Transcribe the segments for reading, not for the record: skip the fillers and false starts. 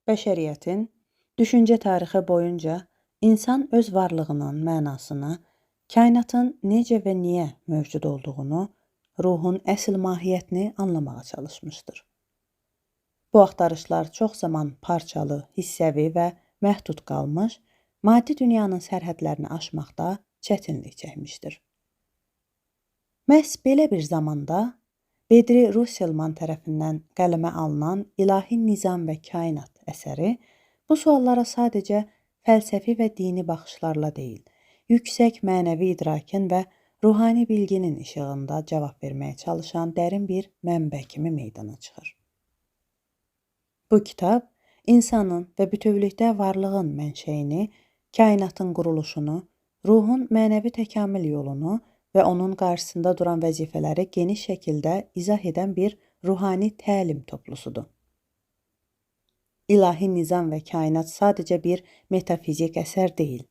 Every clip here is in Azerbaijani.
Bəşəriyyətin düşüncə tarixi boyunca insan öz varlığının mənasını, kainatın necə və niyə mövcud olduğunu, ruhun əsl mahiyyətini anlamağa çalışmışdır. Bu axtarışlar çox zaman parçalı, hissəvi və məhdud qalmış, maddi dünyanın sərhədlərini aşmaqda çətinlik çəkmişdir. Məhz belə bir zamanda Bedri Russelman tərəfindən qələmə alınan İlahi Nizam və Kainat əsəri bu suallara sadəcə fəlsəfi və dini baxışlarla deyil, yüksək mənəvi idrakın və ruhani bilginin işığında cavab verməyə çalışan dərin bir mənbə kimi meydana çıxır. Bu kitab insanın və bütövlükdə varlığın mənşəyini, kainatın quruluşunu, ruhun mənəvi təkamül yolunu və onun qarşısında duran vəzifələri geniş şəkildə izah edən bir ruhani təlim toplusudur. İlahi Nizam və Kainat sadəcə bir metafizik əsər deyil,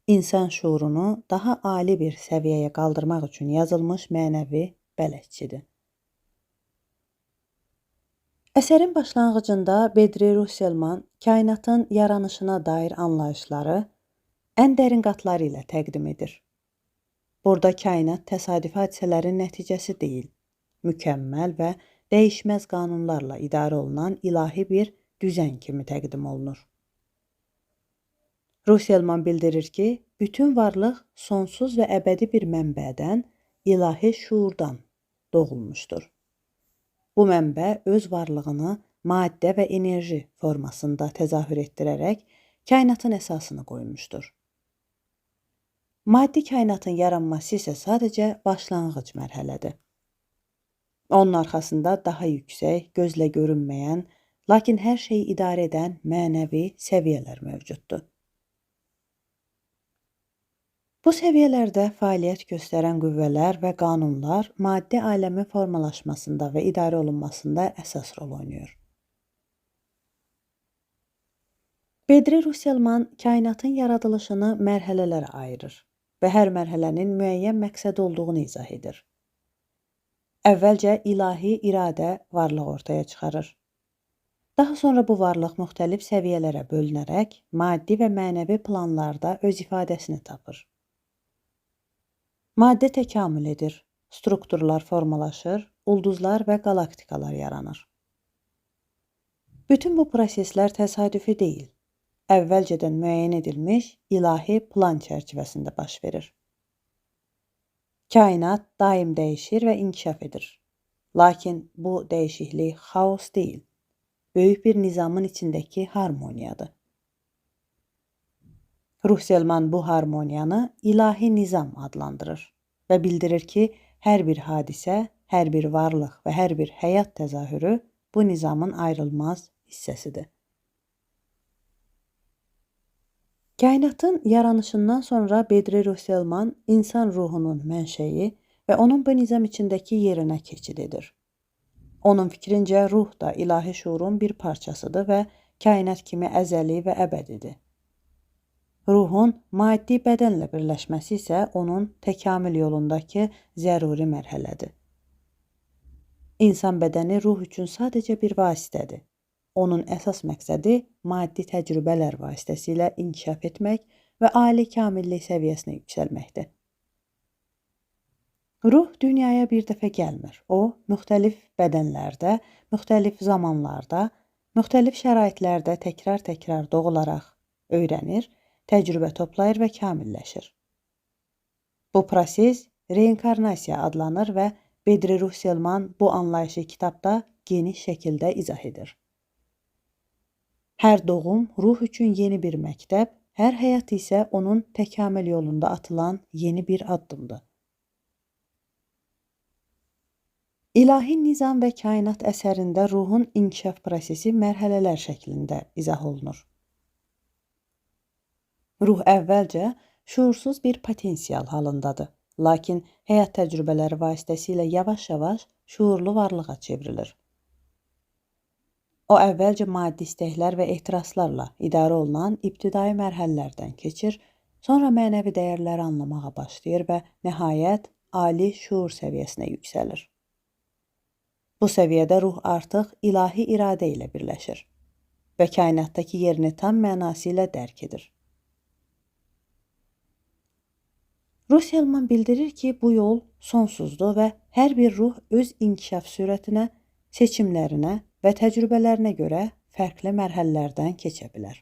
insan şuurunu daha ali bir səviyyəyə qaldırmaq üçün yazılmış mənəvi bələdçidir. Əsərin başlanğıcında Bedri Russelman kainatın yaranışına dair anlayışları ən dərin qatları ilə təqdim edir. Burada kainat təsadüfi hadisələrin nəticəsi deyil, mükəmməl və dəyişməz qanunlarla idarə olunan ilahi bir düzən kimi təqdim olunur. Russelman bildirir ki, bütün varlıq sonsuz və əbədi bir mənbədən, ilahi şuurdan doğulmuşdur. Bu mənbə öz varlığını maddə və enerji formasında təzahür etdirərək kainatın əsasını qoymuşdur. Maddi kainatın yaranması isə sadəcə başlanğıc mərhələdir. Onun arxasında daha yüksək, gözlə görünməyən, lakin hər şeyi idarə edən mənəvi səviyyələr mövcuddur. Bu səviyyələrdə fəaliyyət göstərən qüvvələr və qanunlar maddi aləmin formalaşmasında və idarə olunmasında əsas rol oynayır. Bedri Russelman kainatın yaradılışını mərhələlərə ayırır və hər mərhələnin müəyyən məqsəd olduğunu izah edir. Əvvəlcə ilahi iradə varlıq ortaya çıxarır. Daha sonra bu varlıq müxtəlif səviyyələrə bölünərək maddi və mənəvi planlarda öz ifadəsini tapır. Maddə təkamül edir, strukturlar formalaşır, ulduzlar və qalaktikalar yaranır. Bütün bu proseslər təsadüfi deyil, əvvəlcədən müəyyən edilmiş ilahi plan çərçivəsində baş verir. Kainat daim dəyişir və inkişaf edir. Lakin bu dəyişiklik xaos deyil, böyük bir nizamın içindəki harmoniyadır. Russelman bu harmoniyanı ilahi nizam adlandırır və bildirir ki, hər bir hadisə, hər bir varlıq və hər bir həyat təzahürü bu nizamın ayrılmaz hissəsidir. Kainatın yaranışından sonra Bedri Russelman insan ruhunun mənşəyi və onun bu nizam içindəki yerinə keçid edir. Onun fikrincə ruh da ilahi şuurun bir parçasıdır və kainat kimi əzəli və əbədidir. Ruhun maddi bədənlə birləşməsi isə onun təkamül yolundakı zəruri mərhələdir. İnsan bədəni ruh üçün sadəcə bir vasitədir. Onun əsas məqsədi maddi təcrübələr vasitəsilə inkişaf etmək və ali kamillik səviyyəsinə yüksəlməkdir. Ruh dünyaya bir dəfə gəlmir. O, müxtəlif bədənlərdə, müxtəlif zamanlarda, müxtəlif şəraitlərdə təkrar-təkrar doğularaq öyrənir, təcrübə toplayır və kamilləşir. Bu proses reinkarnasiya adlanır və Bedri Russelman bu anlayışı kitabda geniş şəkildə izah edir. Hər doğum ruh üçün yeni bir məktəb, hər həyat isə onun təkamül yolunda atılan yeni bir addımdır. İlahi Nizam və Kainat əsərində ruhun inkişaf prosesi mərhələlər şəklində izah olunur. Ruh əvvəlcə şuursuz bir potensial halındadır, lakin həyat təcrübələri vasitəsilə yavaş-yavaş şuurlu varlığa çevrilir. O əvvəlcə maddi istəklər və ehtiraslarla idarə olunan ibtidai mərhələlərdən keçir, sonra mənəvi dəyərləri anlamağa başlayır və nəhayət ali şuur səviyyəsinə yüksəlir. Bu səviyyədə ruh artıq ilahi iradə ilə birləşir. və kainatdakı yerini tam mənası ilə dərk edir. Russellman bildirir ki, bu yol sonsuzdur və hər bir ruh öz inkişaf sürətinə, seçimlərinə və təcrübələrinə görə fərqli mərhələlərdən keçə bilər.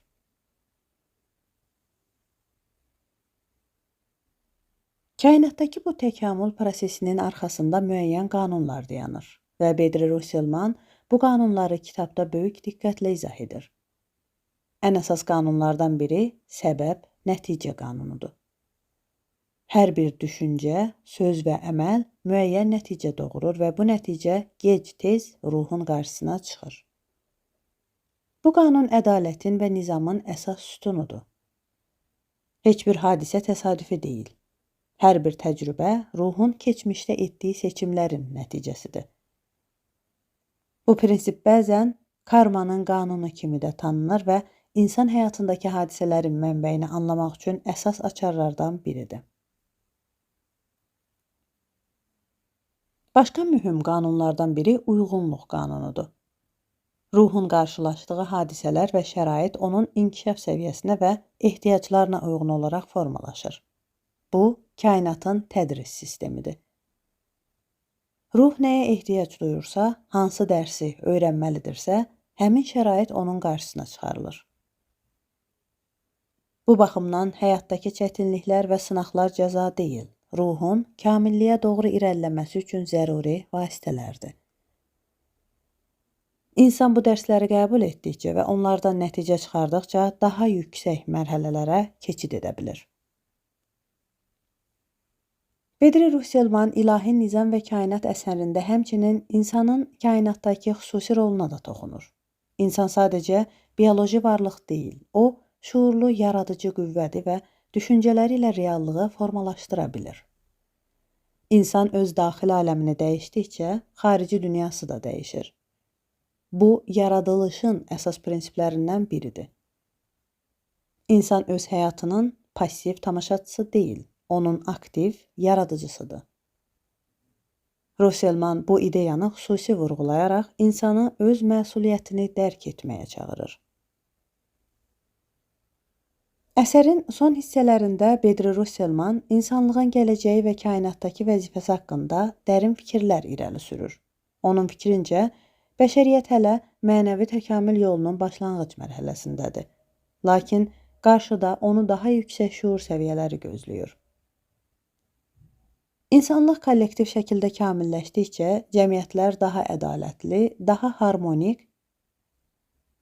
Kainatdakı bu təkamül prosesinin arxasında müəyyən qanunlar dayanır və Bedri Russellman bu qanunları kitabda böyük diqqətlə izah edir. Ən əsas qanunlardan biri səbəb-nəticə qanunudur. Hər bir düşüncə, söz və əməl müəyyən nəticə doğurur və bu nəticə gec-tez ruhun qarşısına çıxır. Bu qanun ədalətin və nizamın əsas sütunudur. Heç bir hadisə təsadüfi deyil. Hər bir təcrübə ruhun keçmişdə etdiyi seçimlərin nəticəsidir. Bu prinsip bəzən karmanın qanunu kimi də tanınır və insan həyatındakı hadisələrin mənbəyini anlamaq üçün əsas açarlardan biridir. Başqa mühüm qanunlardan biri uyğunluq qanunudur. Ruhun qarşılaşdığı hadisələr və şərait onun inkişaf səviyyəsinə və ehtiyaclarına uyğun olaraq formalaşır. Bu, kainatın tədris sistemidir. Ruh nəyə ehtiyac duyursa, hansı dərsi öyrənməlidirsə, həmin şərait onun qarşısına çıxarılır. Bu baxımdan həyatdakı çətinliklər və sınaqlar cəza deyil, ruhun kamilliyə doğru irəliləməsi üçün zəruri vasitələrdir. İnsan bu dərsləri qəbul etdikcə və onlardan nəticə çıxardıqca daha yüksək mərhələlərə keçid edə bilir. Bedri Russellman İlahi Nizam və Kainat əsərində həmçinin insanın kainatdakı xüsusi roluna da toxunur. İnsan sadəcə bioloji varlıq deyil, o, şuurlu yaradıcı qüvvədir və düşüncələri ilə reallığı formalaşdıra bilir. İnsan öz daxili aləmini dəyişdikcə, xarici dünyası da dəyişir. Bu, yaradılışın əsas prinsiplərindən biridir. İnsan öz həyatının passiv tamaşaçısı deyil, onun aktiv yaradıcısıdır. Russellman bu ideyanı xüsusi vurğulayaraq insanı öz məsuliyyətini dərk etməyə çağırır. Əsərin son hissələrində Bedri Russellman insanlığın gələcəyi və kainatdakı vəzifəsi haqqında dərin fikirlər irəli sürür. Onun fikrincə, bəşəriyyət hələ mənəvi təkamül yolunun başlanğıc mərhələsindədir. Lakin qarşıda onu daha yüksək şuur səviyyələri gözləyir. İnsanlıq kollektiv şəkildə kamilləşdikcə cəmiyyətlər daha ədalətli, daha harmonik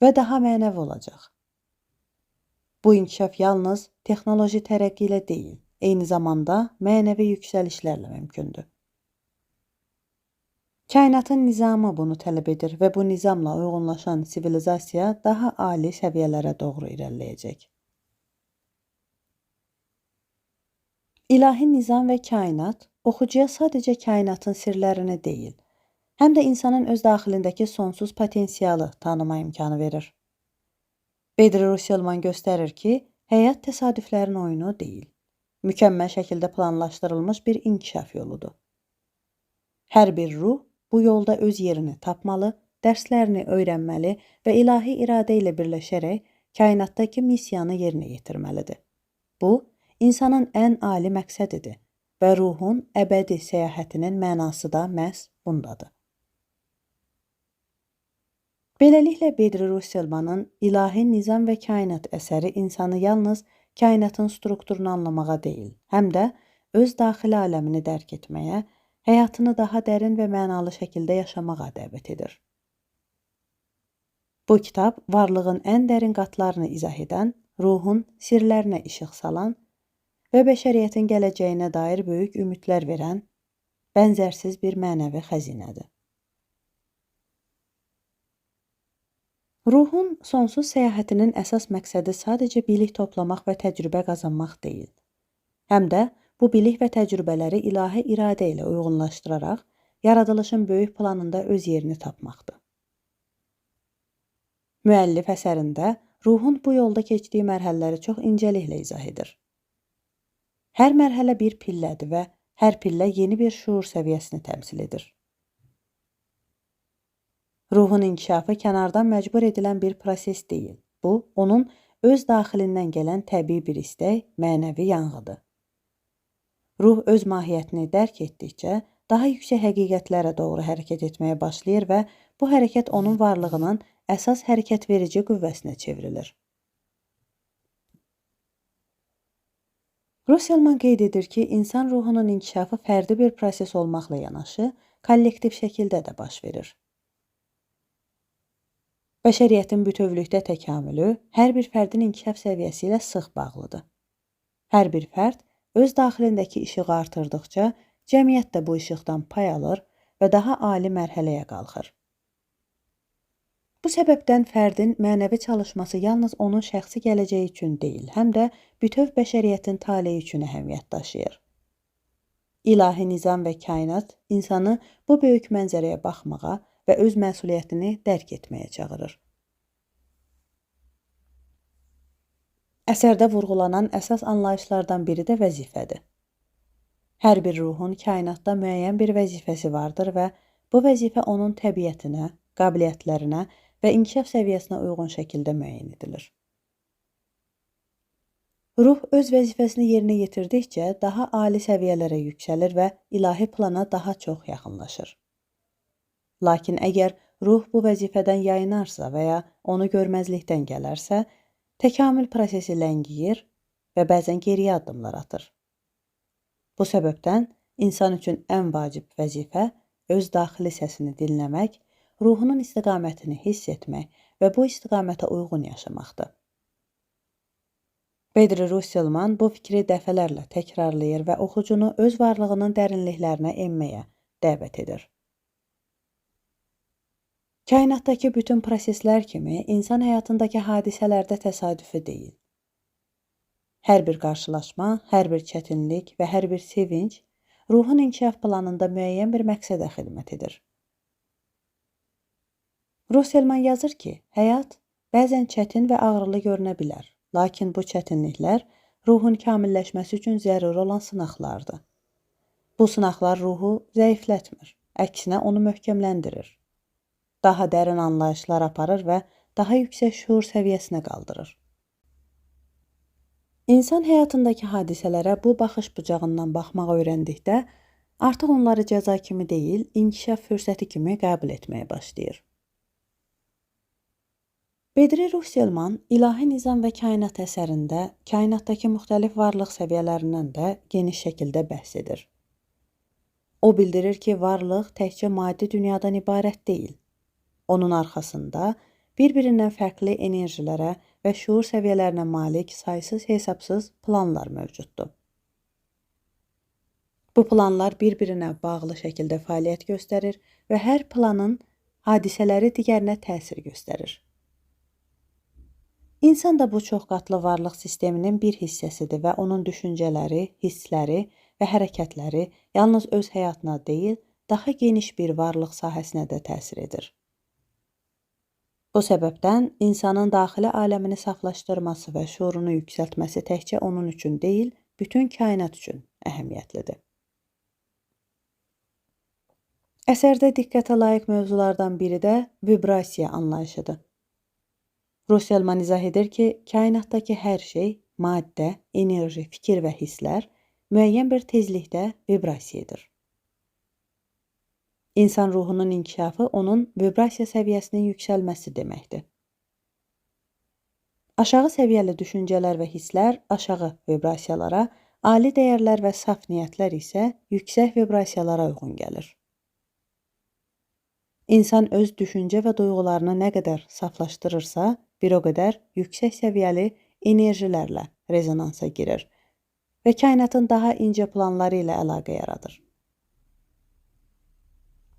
və daha mənəvi olacaq. Bu inkişaf yalnız texnoloji tərəqqi ilə deyil, eyni zamanda mənəvi yüksəlişlərlə mümkündür. Kainatın nizamı bunu tələb edir və bu nizamla uyğunlaşan sivilizasiya daha ali səviyyələrə doğru irəliləyəcək. İlahi nizam və kainat oxucuya sadəcə kainatın sirlərini deyil, həm də insanın öz daxilindəki sonsuz potensialı tanıma imkanı verir. Bedri Russellman göstərir ki, həyat təsadüflərin oyunu deyil, mükəmməl şəkildə planlaşdırılmış bir inkişaf yoludur. Hər bir ruh bu yolda öz yerini tapmalı, dərslərini öyrənməli və ilahi iradə ilə birləşərək kainatdakı missiyanı yerinə yetirməlidir. Bu, insanın ən ali məqsədidir və ruhun əbədi səyahətinin mənası da məhz bundadır. Beləliklə, Bedri Russellmanın İlahi Nizam və Kainat əsəri insanı yalnız kainatın strukturunu anlamağa deyil, həm də öz daxili aləmini dərk etməyə, həyatını daha dərin və mənalı şəkildə yaşamağa dəvət edir. Bu kitab varlığın ən dərin qatlarını izah edən, ruhun sirlərinə işıq salan və bəşəriyyətin gələcəyinə dair böyük ümidlər verən bənzərsiz bir mənəvi xəzinədir. Ruhun sonsuz səyahətinin əsas məqsədi sadəcə bilik toplamaq və təcrübə qazanmaq deyil. Həm də bu bilik və təcrübələri ilahi iradə ilə uyğunlaşdıraraq yaradılışın böyük planında öz yerini tapmaqdır. Müəllif əsərində ruhun bu yolda keçdiyi mərhələləri çox incəliklə izah edir. Hər mərhələ bir pillədir və hər pillə yeni bir şuur səviyyəsini təmsil edir. Ruhun inkişafı kənardan məcbur edilən bir proses deyil. Bu, onun öz daxilindən gələn təbii bir istək, mənəvi yanğıdır. Ruh öz mahiyyətini dərk etdikcə, daha yüksək həqiqətlərə doğru hərəkət etməyə başlayır və bu hərəkət onun varlığının əsas hərəkət verici qüvvəsinə çevrilir. Russellman qeyd edir ki, insan ruhunun inkişafı fərdi bir proses olmaqla yanaşı, kollektiv şəkildə də baş verir. Bəşəriyyətin bütövlükdə təkamülü hər bir fərdin inkişaf səviyyəsi ilə sıx bağlıdır. Hər bir fərd öz daxilindəki işığı artırdıqca, cəmiyyət də bu işıqdan pay alır və daha ali mərhələyə qalxır. Bu səbəbdən fərdin mənəvi çalışması yalnız onun şəxsi gələcəyi üçün deyil, həm də bütöv bəşəriyyətin taleyi üçün əhəmiyyət daşıyır. İlahi nizam və kainat insanı bu böyük mənzərəyə baxmağa və öz məsuliyyətini dərk etməyə çağırır. Əsərdə vurğulanan əsas anlayışlardan biri də vəzifədir. Hər bir ruhun kainatda müəyyən bir vəzifəsi vardır və bu vəzifə onun təbiətinə, qabiliyyətlərinə və inkişaf səviyyəsinə uyğun şəkildə müəyyən edilir. Ruh öz vəzifəsini yerinə yetirdikcə daha ali səviyyələrə yüksəlir və ilahi plana daha çox yaxınlaşır. Lakin əgər ruh bu vəzifədən yayınarsa və ya onu görməzlikdən gələrsə, təkamül prosesi ləngiyir və bəzən geriyə addımlar atır. Bu səbəbdən insan üçün ən vacib vəzifə öz daxili səsini dinləmək, ruhunun istiqamətini hiss etmək və bu istiqamətə uyğun yaşamaqdır. Bedri Russellman bu fikri dəfələrlə təkrarlayır və oxucunu öz varlığının dərinliklərinə enməyə dəvət edir. Kainatdakı bütün proseslər kimi insan həyatındakı hadisələrdə təsadüfi deyil. Hər bir qarşılaşma, hər bir çətinlik və hər bir sevinc ruhun inkişaf planında müəyyən bir məqsədə xidmət edir. Russellman yazır ki, həyat bəzən çətin və ağrılı görünə bilər, lakin bu çətinliklər ruhun kamilləşməsi üçün zəruri olan sınaqlardır. Bu sınaqlar ruhu zəiflətmir, əksinə onu möhkəmləndirir. Daha dərin anlayışlar aparır və daha yüksək şuur səviyyəsinə qaldırır. İnsan həyatındakı hadisələrə bu baxış bucağından baxmaq öyrəndikdə, artıq onları cəza kimi deyil, inkişaf fürsəti kimi qəbul etməyə başlayır. Bedri Russellman İlahi Nizam və Kainat əsərində kainatdakı müxtəlif varlıq səviyyələrindən də geniş şəkildə bəhs edir. O bildirir ki, varlıq təkcə maddi dünyadan ibarət deyil. Onun arxasında bir-birindən fərqli enerjilərə və şuur səviyyələrinə malik saysız-hesabsız planlar mövcuddur. Bu planlar bir-birinə bağlı şəkildə fəaliyyət göstərir və hər planın hadisələri digərinə təsir göstərir. İnsan da bu çoxqatlı varlıq sisteminin bir hissəsidir və onun düşüncələri, hissləri və hərəkətləri yalnız öz həyatına deyil, daha geniş bir varlıq sahəsinə də təsir edir. Bu səbəbdən insanın daxili aləmini saflaşdırması və şuurunu yüksəltməsi təkcə onun üçün deyil, bütün kainat üçün əhəmiyyətlidir. Əsərdə diqqətə layiq mövzulardan biri də vibrasiya anlayışıdır. Russellman izah edir ki, kainatdakı hər şey, maddə, enerji, fikir və hisslər müəyyən bir tezlikdə vibrasiya edir. İnsan ruhunun inkişafı onun vibrasiya səviyyəsinin yüksəlməsi deməkdir. Aşağı səviyyəli düşüncələr və hisslər aşağı vibrasiyalara, ali dəyərlər və saf niyyətlər isə yüksək vibrasiyalara uyğun gəlir. İnsan öz düşüncə və duyğularını nə qədər saflaşdırırsa, bir o qədər yüksək səviyyəli enerjilərlə rezonansa girir və kainatın daha incə planları ilə əlaqə yaradır.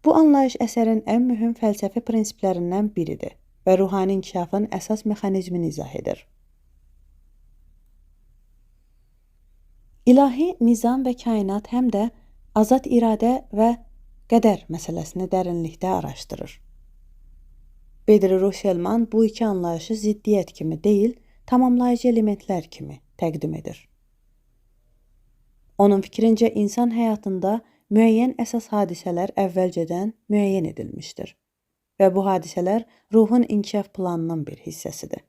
Bu anlayış əsərin ən mühüm fəlsəfi prinsiplərindən biridir və ruhani inkişafın əsas mexanizmini izah edir. İlahi nizam və kainat həm də azad iradə və qədər məsələsini dərinlikdə araşdırır. Bedri Russellman bu iki anlayışı ziddiyyət kimi deyil, tamamlayıcı elementlər kimi təqdim edir. Onun fikrincə, insan həyatında müəyyən əsas hadisələr əvvəlcədən müəyyən edilmişdir. və bu hadisələr ruhun inkişaf planının bir hissəsidir.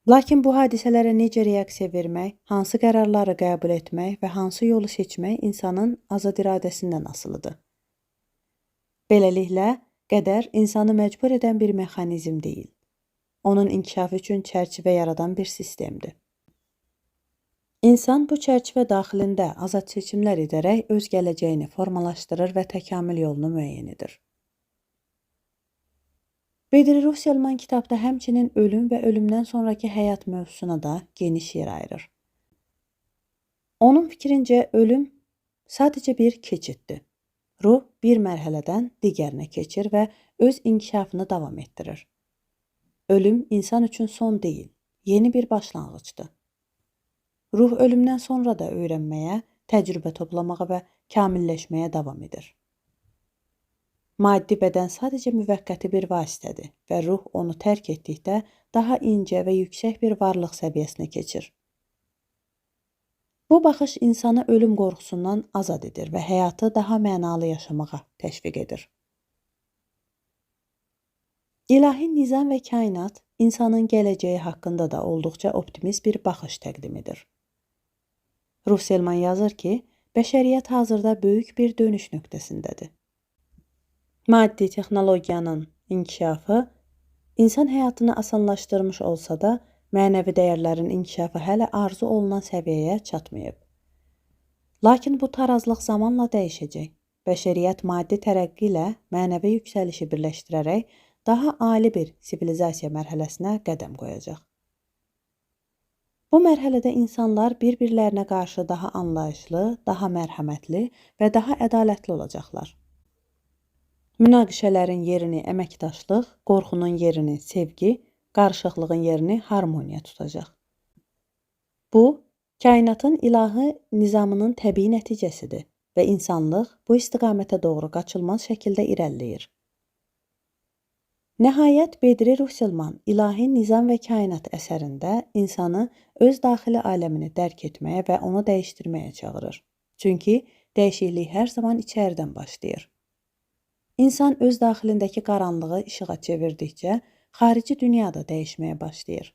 Lakin bu hadisələrə necə reaksiya vermək, hansı qərarları qəbul etmək və hansı yolu seçmək insanın azad iradəsindən asılıdır. Beləliklə, qədər insanı məcbur edən bir mexanizm deyil. Onun inkişafı üçün çərçivə yaradan bir sistemdir. İnsan bu çərçivə daxilində azad seçimlər edərək öz gələcəyini formalaşdırır və təkamül yolunu müəyyən edir. Bedri Russelman kitabda həmçinin ölüm və ölümdən sonraki həyat mövzusuna da geniş yer ayırır. Onun fikrincə ölüm sadəcə bir keçiddir. Ruh bir mərhələdən digərinə keçir və öz inkişafını davam etdirir. Ölüm insan üçün son deyil, yeni bir başlanğıcdır. Ruh ölümdən sonra da öyrənməyə, təcrübə toplamağa və kamilləşməyə davam edir. Maddi bədən sadəcə müvəqqəti bir vasitədir və ruh onu tərk etdikdə daha incə və yüksək bir varlıq səviyyəsinə keçir. Bu baxış insanı ölüm qorxusundan azad edir və həyatı daha mənalı yaşamağa təşviq edir. İlahi nizam və kainat insanın gələcəyi haqqında da olduqca optimist bir baxış təqdim edir. Russelman yazır ki, bəşəriyyət hazırda böyük bir dönüş nöqtəsindədir. Maddi texnologiyanın inkişafı insan həyatını asanlaşdırmış olsa da, mənəvi dəyərlərin inkişafı hələ arzu olunan səviyyəyə çatmayıb. Lakin bu tarazlıq zamanla dəyişəcək. Bəşəriyyət maddi tərəqqi ilə mənəvi yüksəlişi birləşdirərək daha ali bir sivilizasiya mərhələsinə qədəm qoyacaq. Bu mərhələdə insanlar bir-birlərinə qarşı daha anlayışlı, daha mərhəmətli və daha ədalətli olacaqlar. Münaqişələrin yerini əməkdaşlıq, qorxunun yerini sevgi, qarışıqlığın yerini harmoniya tutacaq. Bu, kainatın ilahi nizamının təbii nəticəsidir və insanlıq bu istiqamətə doğru qaçılmaz şəkildə irəliləyir. Nəhayət, Bedri Russelman ilahi nizam və kainat əsərində insanı öz daxili aləmini dərk etməyə və onu dəyişdirməyə çağırır. Çünki dəyişiklik hər zaman içəridən başlayır. İnsan öz daxilindəki qaranlığı işığa çevirdikcə, xarici dünya da dəyişməyə başlayır.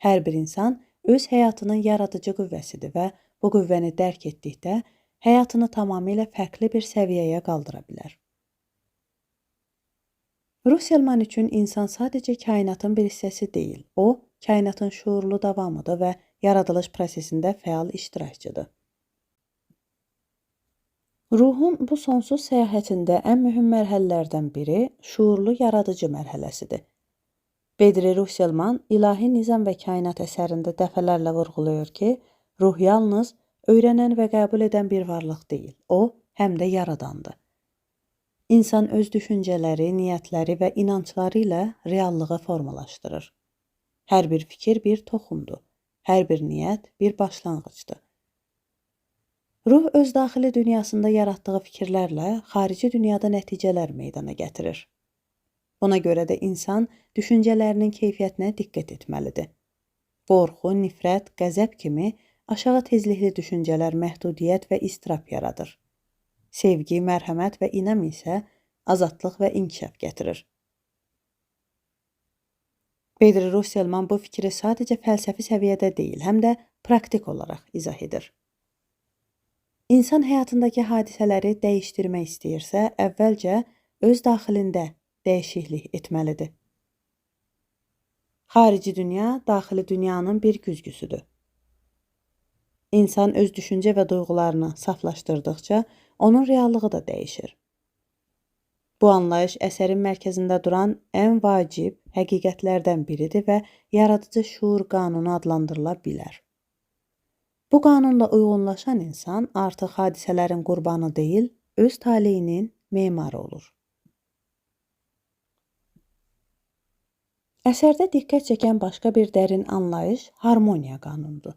Hər bir insan öz həyatının yaradıcı qüvvəsidir və bu qüvvəni dərk etdikdə, həyatını tamamilə fərqli bir səviyyəyə qaldıra bilər. Russelman üçün insan sadəcə kainatın bir hissəsi deyil, o, kainatın şuurlu davamıdır və yaradılış prosesində fəal iştirakçıdır. Ruhun bu sonsuz səyahətində ən mühüm mərhələlərdən biri şuurlu yaradıcı mərhələsidir. Bedri Russelman İlahi Nizam və Kainat əsərində dəfələrlə vurğulayır ki, ruh yalnız öyrənən və qəbul edən bir varlıq deyil, o, həm də yaradandır. İnsan öz düşüncələri, niyyətləri və inancları ilə reallığı formalaşdırır. Hər bir fikir bir toxumdur, hər bir niyyət bir başlanğıcdır. Ruh öz daxili dünyasında yaratdığı fikirlərlə xarici dünyada nəticələr meydana gətirir. Buna görə də insan düşüncələrinin keyfiyyətinə diqqət etməlidir. Qorxu, nifrət, qəzəb kimi aşağı tezlikli düşüncələr məhdudiyyət və istirab yaradır. Sevgi, mərhəmət və inam isə azadlıq və inkişaf gətirir. Bedri Russelman bu fikri sadəcə fəlsəfi səviyyədə deyil, həm də praktik olaraq izah edir. İnsan həyatındakı hadisələri dəyişdirmək istəyirsə, əvvəlcə öz daxilində dəyişiklik etməlidir. Xarici dünya, daxili dünyanın bir güzgüsüdür. İnsan öz düşüncə və duyğularını saflaşdırdıqca, onun reallığı da dəyişir. Bu anlayış əsərin mərkəzində duran ən vacib həqiqətlərdən biridir və yaradıcı şuur qanunu adlandırıla bilər. Bu qanunla uyğunlaşan insan artıq hadisələrin qurbanı deyil, öz taleyinin memarı olur. Əsərdə diqqət çəkən başqa bir dərin anlayış harmoniya qanunudur.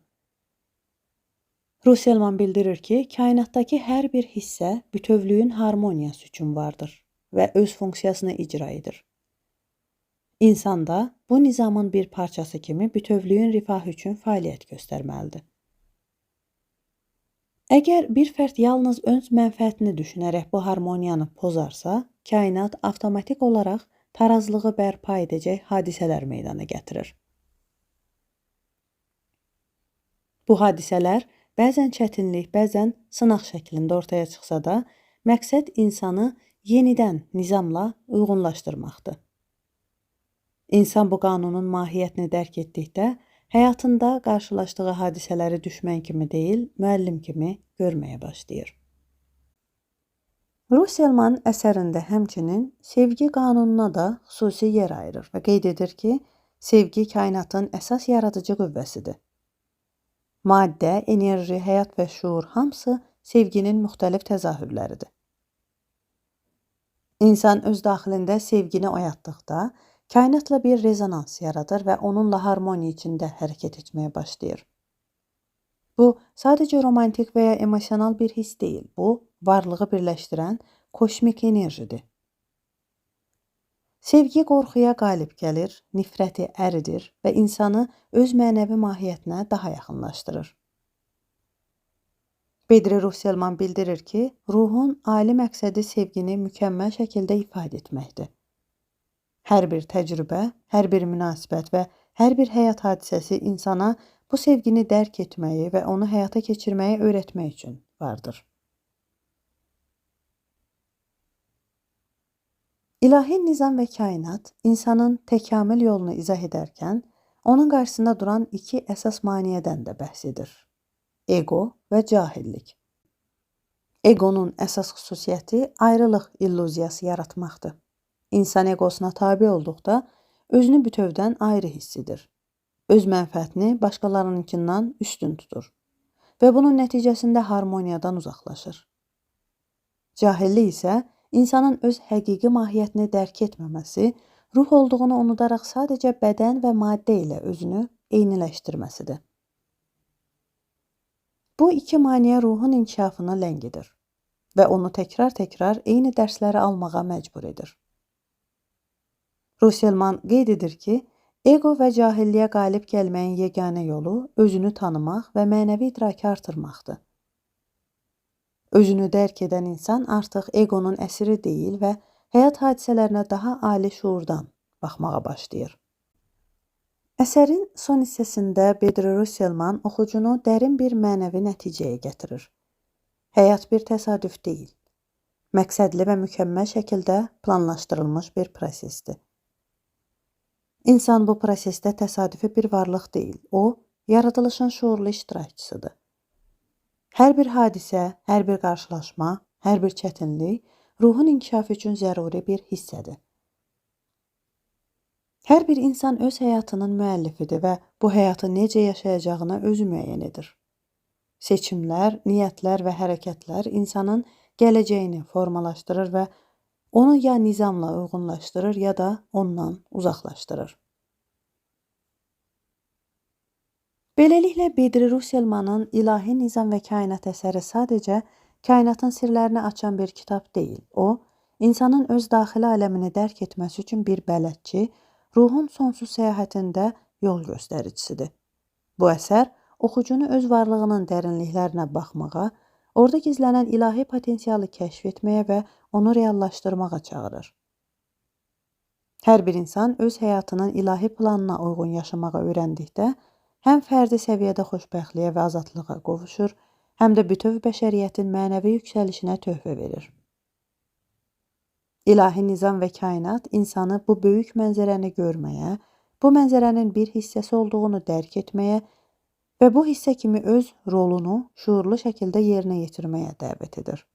Russelman bildirir ki, kainatdakı hər bir hissə bütövlüyün harmoniyası üçün vardır və öz funksiyasını icra edir. İnsan da bu nizamın bir parçası kimi bütövlüyün rifahı üçün fəaliyyət göstərməlidir. Əgər bir fərd yalnız öz mənfəətini düşünərək bu harmoniyanı pozarsa, kainat avtomatik olaraq tarazlığı bərpa edəcək hadisələr meydana gətirir. Bu hadisələr bəzən çətinlik, bəzən sınaq şəklində ortaya çıxsa da, məqsəd insanı yenidən nizamla uyğunlaşdırmaqdır. İnsan bu qanunun mahiyyətini dərk etdikdə, həyatında qarşılaşdığı hadisələri düşmən kimi deyil, müəllim kimi görməyə başlayır. Russellman əsərində həmçinin sevgi qanununa da xüsusi yer ayırır və qeyd edir ki, sevgi kainatın əsas yaradıcı qüvvəsidir. Maddə, enerji, həyat və şuur hamısı sevginin müxtəlif təzahürləridir. İnsan öz daxilində sevgini oyatdıqda, kainatla bir rezonans yaradır və onunla harmoniya içində hərəkət etməyə başlayır. Bu, sadəcə romantik və ya emosional bir his deyil, bu, varlığı birləşdirən kosmik enerjidir. Sevgi qorxuya qalib gəlir, nifrəti əridir və insanı öz mənəvi mahiyyətinə daha yaxınlaşdırır. Bedri Russellman bildirir ki, ruhun ali məqsədi sevgini mükəmməl şəkildə ifadə etməkdir. Hər bir təcrübə, hər bir münasibət və hər bir həyat hadisəsi insana bu sevgini dərk etməyi və onu həyata keçirməyi öyrətmək üçün vardır. İlahi nizam və kainat insanın təkamül yolunu izah edərkən, onun qarşısında duran iki əsas maneədən də bəhs edir. Ego və cahillik. Egonun əsas xüsusiyyəti ayrılıq illüziyası yaratmaqdır. İnsan egosuna tabe olduqda özünü bütövdən ayrı hiss edir. Öz mənfəətini başqalarınınkindən üstün tutur və bunun nəticəsində harmoniyadan uzaqlaşır. Cahillik isə insanın öz həqiqi mahiyyətini dərk etməməsi, ruh olduğunu unudaraq sadəcə bədən və maddə ilə özünü eyniləşdirməsidir. Bu iki maneə ruhun inkişafını ləngidir və onu təkrar-təkrar eyni dərsləri almağa məcbur edir. Russellman qeyd edir ki, ego və cahilliyə qalib gəlməyin yeganə yolu özünü tanımaq və mənəvi idraki artırmaqdır. Özünü dərk edən insan artıq egonun əsiri deyil və həyat hadisələrinə daha ali şuurdan baxmağa başlayır. Əsərin son hissəsində Bedri Russellman oxucunu dərin bir mənəvi nəticəyə gətirir. Həyat bir təsadüf deyil, məqsədli və mükəmməl şəkildə planlaşdırılmış bir prosesdir. İnsan bu prosesdə təsadüfi bir varlıq deyil, o, yaradılışın şuurlu iştirakçısıdır. Hər bir hadisə, hər bir qarşılaşma, hər bir çətinlik ruhun inkişafı üçün zəruri bir hissədir. Hər bir insan öz həyatının müəllifidir və bu həyatı necə yaşayacağını özü müəyyən edir. Seçimlər, niyyətlər və hərəkətlər insanın gələcəyini formalaşdırır və onu ya nizamla uyğunlaşdırır, ya da ondan uzaqlaşdırır. Beləliklə, Bedri Russellmanın İlahi Nizam və Kainat əsəri sadəcə kainatın sirlərini açan bir kitab deyil. O, insanın öz daxili aləmini dərk etməsi üçün bir bələdçi, ruhun sonsuz səyahətində yol göstəricisidir. Bu əsər, oxucunu öz varlığının dərinliklərinə baxmağa, orada gizlənən ilahi potensialı kəşf etməyə və onu reallaşdırmağa çağırır. Hər bir insan öz həyatının ilahi planına uyğun yaşamağa öyrəndikdə, həm fərdi səviyyədə xoşbəxtliyə və azadlığa qovuşur, həm də bütöv bəşəriyyətin mənəvi yüksəlişinə töhfə verir. İlahi nizam və kainat insanı bu böyük mənzərəni görməyə, bu mənzərənin bir hissəsi olduğunu dərk etməyə və bu hissə kimi öz rolunu şuurlu şəkildə yerinə yetirməyə dəvət edir.